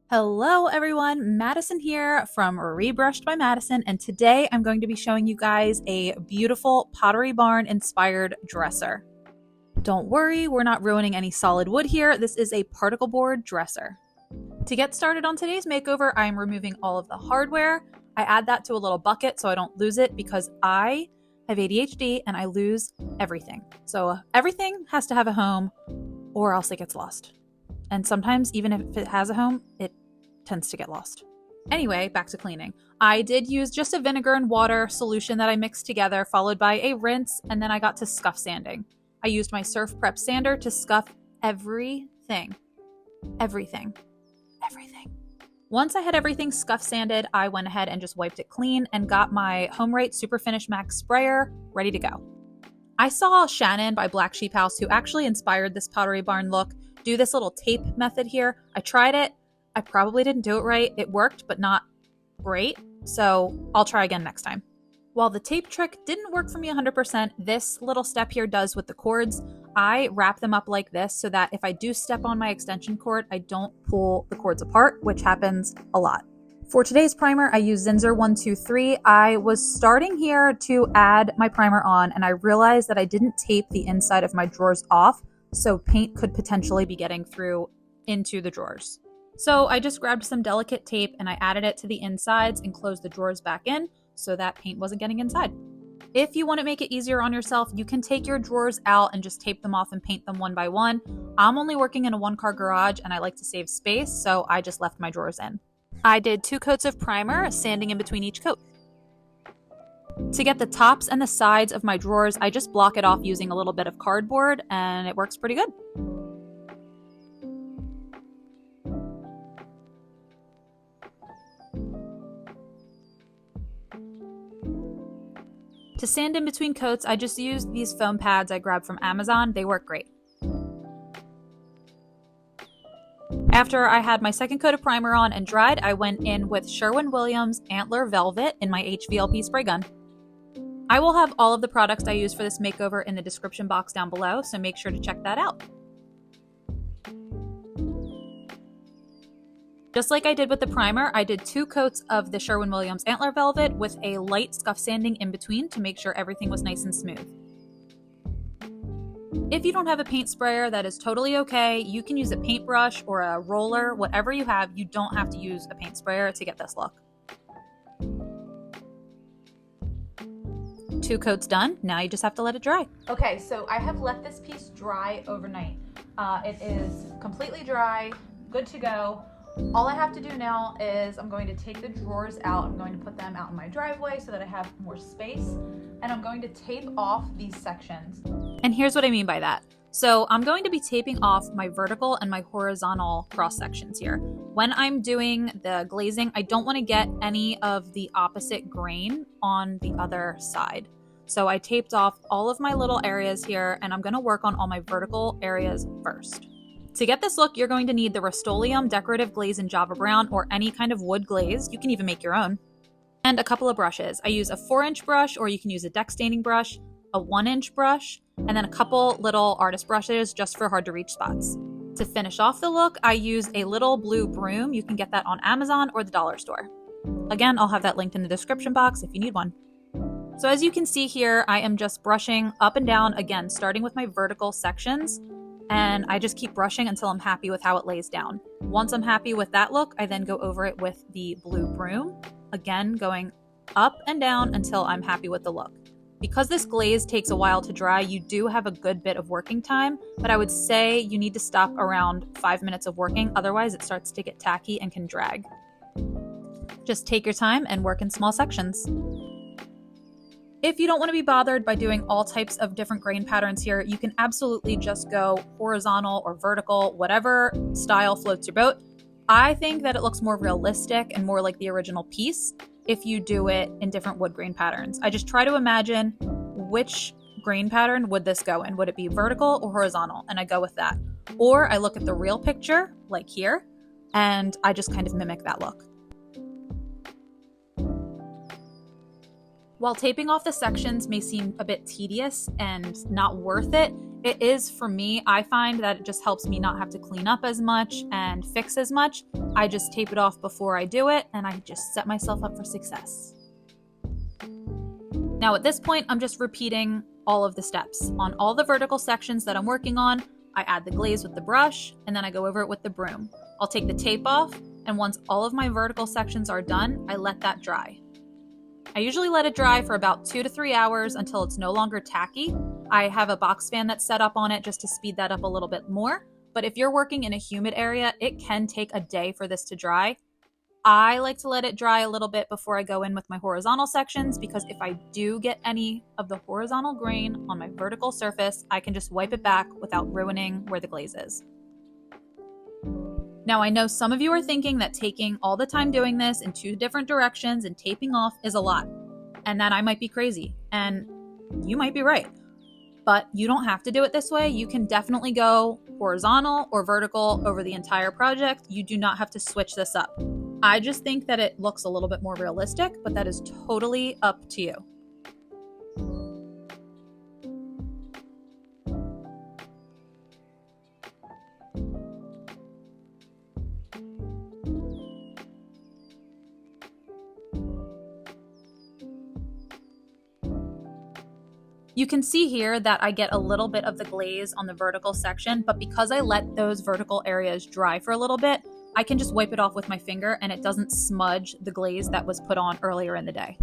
Hello everyone, Madison here from Rebrushed by Madison, and today I'm going to be showing you guys a beautiful Pottery Barn inspired dresser. Don't worry, we're not ruining any solid wood here. This is a particle board dresser. To get started on today's makeover, I'm removing all of the hardware. I add that to a little bucket so I don't lose it because I have ADHD and I lose everything. So everything has to have a home or else it gets lost. And sometimes, even if it has a home, it tends to get lost. Anyway, back to cleaning. I did use just a vinegar and water solution that I mixed together, followed by a rinse, and then I got to scuff sanding. I used my Surf Prep sander to scuff everything. Everything. Once I had everything scuff sanded, I went ahead and just wiped it clean and got my Home Rate Super Finish Max sprayer ready to go. I saw Shannon by Black Sheep House, who actually inspired this Pottery Barn look, do this little tape method here. I tried it. I probably didn't do it right. It worked, but not great. So I'll try again next time. While the tape trick didn't work for me 100%, this little step here does with the cords. I wrap them up like this so that if I do step on my extension cord, I don't pull the cords apart, which happens a lot. For today's primer, I use Zinsser 123. I was starting here to add my primer on, and I realized that I didn't tape the inside of my drawers off, so paint could potentially be getting through into the drawers. So I just grabbed some delicate tape and I added it to the insides and closed the drawers back in so that paint wasn't getting inside. If you want to make it easier on yourself, you can take your drawers out and just tape them off and paint them one by one. I'm only working in a one-car garage and I like to save space, so I just left my drawers in. I did 2 coats of primer, sanding in between each coat. To get the tops and the sides of my drawers, I just block it off using a little bit of cardboard, and it works pretty good. To sand in between coats, I just used these foam pads I grabbed from Amazon. They work great. After I had my second coat of primer on and dried, I went in with Sherwin-Williams Antler Velvet in my HVLP spray gun. I will have all of the products I use for this makeover in the description box down below, so make sure to check that out. Just like I did with the primer, I did 2 coats of the Sherwin-Williams Antler Velvet with a light scuff sanding in between to make sure everything was nice and smooth. If you don't have a paint sprayer, that is totally okay. You can use a paintbrush or a roller, whatever you have. You don't have to use a paint sprayer to get this look. 2 coats done. Now you just have to let it dry. Okay, so I have let this piece dry overnight. It is completely dry, good to go. All I have to do now is I'm going to take the drawers out. I'm going to put them out in my driveway so that I have more space. And I'm going to tape off these sections. And here's what I mean by that. So I'm going to be taping off my vertical and my horizontal cross sections here. When I'm doing the glazing, I don't want to get any of the opposite grain on the other side. So I taped off all of my little areas here, and I'm going to work on all my vertical areas first. To get this look, you're going to need the Rust-Oleum Decorative Glaze in Java Brown or any kind of wood glaze. You can even make your own. And a couple of brushes. I use a 4-inch brush, or you can use a deck staining brush, a 1-inch brush, and then a couple little artist brushes just for hard to reach spots. To finish off the look, I use a little blue broom. You can get that on Amazon or the dollar store. Again, I'll have that linked in the description box if you need one. So as you can see here, I am just brushing up and down, again, starting with my vertical sections, and I just keep brushing until I'm happy with how it lays down. Once I'm happy with that look, I then go over it with the blue broom, again, going up and down until I'm happy with the look. Because this glaze takes a while to dry, you do have a good bit of working time, but I would say you need to stop around 5 minutes of working, otherwise it starts to get tacky and can drag. Just take your time and work in small sections. If you don't want to be bothered by doing all types of different grain patterns here, you can absolutely just go horizontal or vertical, whatever style floats your boat. I think that it looks more realistic and more like the original piece if you do it in different wood grain patterns. I just try to imagine which grain pattern would this go in. Would it be vertical or horizontal? And I go with that. Or I look at the real picture, like here, and I just kind of mimic that look. While taping off the sections may seem a bit tedious and not worth it, It is for me. I find that it just helps me not have to clean up as much and fix as much. I just tape it off before I do it, and I just set myself up for success. Now at this point, I'm just repeating all of the steps. On all the vertical sections that I'm working on, I add the glaze with the brush, and then I go over it with the broom. I'll take the tape off, and once all of my vertical sections are done, I let that dry. I usually let it dry for about 2 to 3 hours until it's no longer tacky. I have a box fan that's set up on it just to speed that up a little bit more. But if you're working in a humid area, it can take a day for this to dry. I like to let it dry a little bit before I go in with my horizontal sections, because if I do get any of the horizontal grain on my vertical surface, I can just wipe it back without ruining where the glaze is. Now, I know some of you are thinking that taking all the time doing this in 2 different directions and taping off is a lot, and that I might be crazy, and you might be right. But you don't have to do it this way. You can definitely go horizontal or vertical over the entire project. You do not have to switch this up. I just think that it looks a little bit more realistic, but that is totally up to you. You can see here that I get a little bit of the glaze on the vertical section, but because I let those vertical areas dry for a little bit, I can just wipe it off with my finger and it doesn't smudge the glaze that was put on earlier in the day.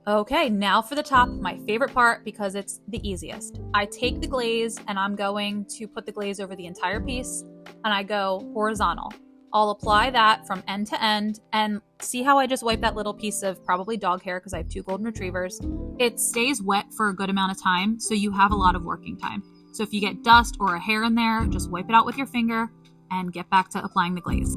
Okay, now for the top, my favorite part because it's the easiest. I take the glaze and I'm going to put the glaze over the entire piece, and I go horizontal. I'll apply that from end to end, and see how I just wipe that little piece of probably dog hair because I have 2 golden retrievers. It stays wet for a good amount of time, so you have a lot of working time. So if you get dust or a hair in there, just wipe it out with your finger and get back to applying the glaze.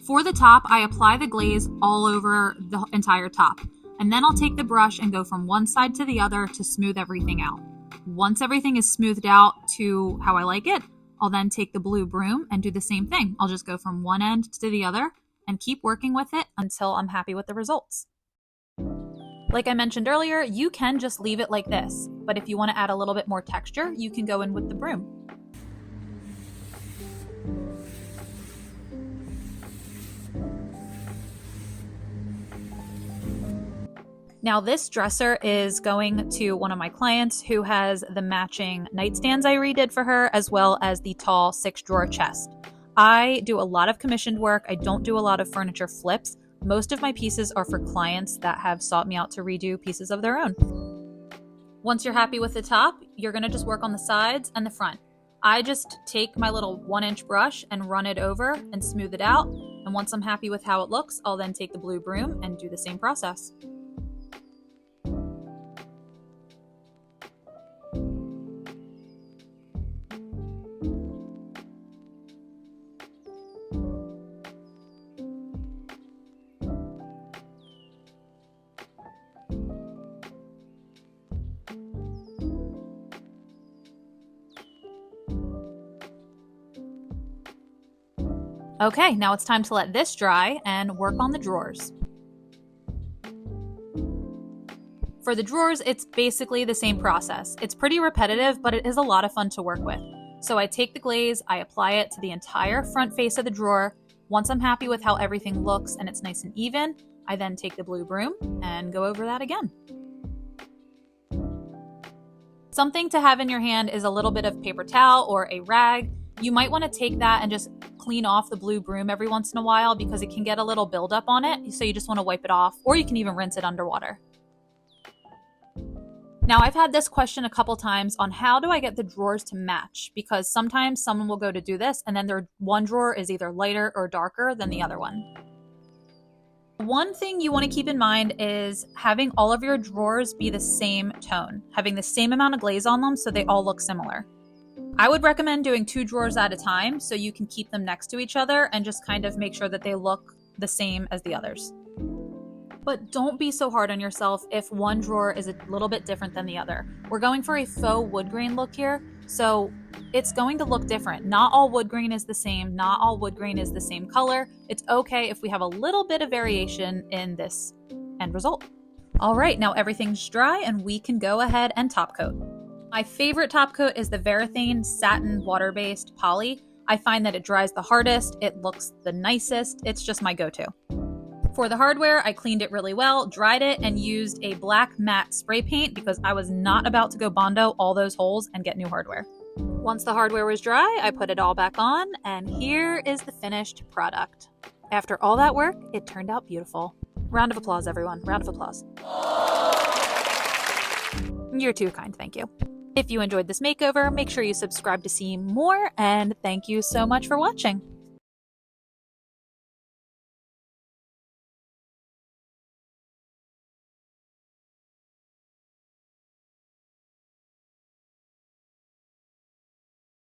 For the top, I apply the glaze all over the entire top. And then I'll take the brush and go from one side to the other to smooth everything out. Once everything is smoothed out to how I like it, I'll then take the blue broom and do the same thing. I'll just go from one end to the other and keep working with it until I'm happy with the results. Like I mentioned earlier, you can just leave it like this, but if you want to add a little bit more texture, you can go in with the broom. Now this dresser is going to one of my clients who has the matching nightstands I redid for her, as well as the tall 6-drawer chest. I do a lot of commissioned work. I don't do a lot of furniture flips. Most of my pieces are for clients that have sought me out to redo pieces of their own. Once you're happy with the top, you're gonna just work on the sides and the front. I just take my little 1-inch brush and run it over and smooth it out. And once I'm happy with how it looks, I'll then take the blue broom and do the same process. Okay, now it's time to let this dry and work on the drawers. For the drawers, it's basically the same process. It's pretty repetitive, but it is a lot of fun to work with. So I take the glaze, I apply it to the entire front face of the drawer. Once I'm happy with how everything looks and it's nice and even, I then take the blue broom and go over that again. Something to have in your hand is a little bit of paper towel or a rag. You might want to take that and just clean off the blue broom every once in a while because it can get a little buildup on it, so you just want to wipe it off, or you can even rinse it underwater. Now, I've had this question a couple times on how do I get the drawers to match, because sometimes someone will go to do this and then their one drawer is either lighter or darker than the other one. One thing you want to keep in mind is having all of your drawers be the same tone, having the same amount of glaze on them so they all look similar. I would recommend doing 2 drawers at a time so you can keep them next to each other and just kind of make sure that they look the same as the others. But don't be so hard on yourself if one drawer is a little bit different than the other. We're going for a faux wood grain look here, So it's going to look different. Not all wood grain is the same. Not all wood grain is the same color. It's okay if we have a little bit of variation in this end result. All right, now everything's dry and we can go ahead and top coat. My favorite top coat is the Varathane Satin Water-Based Poly. I find that it dries the hardest, it looks the nicest, it's just my go-to. For the hardware, I cleaned it really well, dried it, and used a black matte spray paint because I was not about to go Bondo all those holes and get new hardware. Once the hardware was dry, I put it all back on, and here is the finished product. After all that work, it turned out beautiful. Round of applause, everyone. Round of applause. You're too kind, thank you. If you enjoyed this makeover, make sure you subscribe to see more, and thank you so much for watching.